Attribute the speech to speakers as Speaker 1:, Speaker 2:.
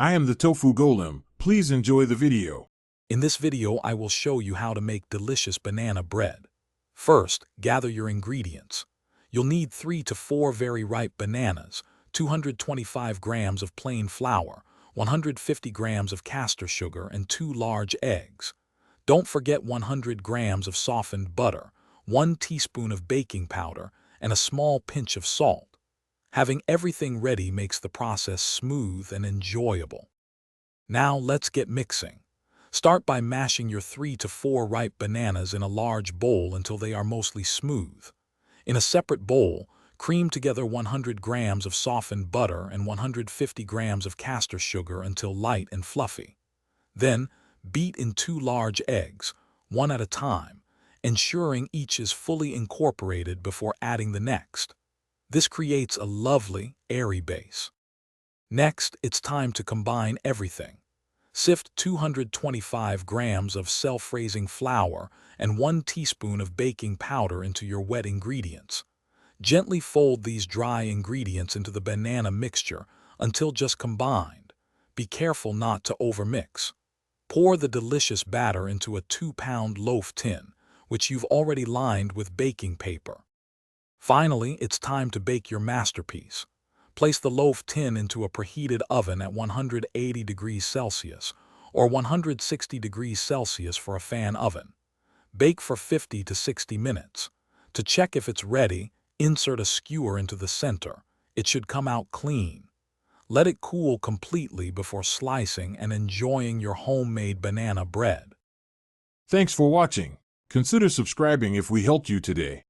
Speaker 1: I am the Tofu Golem. Please enjoy the video.
Speaker 2: In this video, I will show you how to make delicious banana bread. First, gather your ingredients. You'll need 3 to 4 very ripe bananas, 225 grams of plain flour, 150 grams of castor sugar, and 2 large eggs. Don't forget 100 grams of softened butter, 1 teaspoon of baking powder, and a small pinch of salt. Having everything ready makes the process smooth and enjoyable. Now let's get mixing. Start by mashing your 3 to 4 ripe bananas in a large bowl until they are mostly smooth. In a separate bowl, cream together 100 grams of softened butter and 150 grams of castor sugar until light and fluffy. Then, beat in 2 large eggs, one at a time, ensuring each is fully incorporated before adding the next. This creates a lovely, airy base. Next, it's time to combine everything. Sift 225 grams of self-raising flour and 1 teaspoon of baking powder into your wet ingredients. Gently fold these dry ingredients into the banana mixture until just combined. Be careful not to overmix. Pour the delicious batter into a 2-pound loaf tin, which you've already lined with baking paper. Finally, it's time to bake your masterpiece. Place the loaf tin into a preheated oven at 180 degrees Celsius or 160 degrees Celsius for a fan oven. Bake for 50 to 60 minutes. To check if it's ready, insert a skewer into the center. It should come out clean. Let it cool completely before slicing and enjoying your homemade banana bread.
Speaker 1: Thanks for watching. Consider subscribing if we helped you today.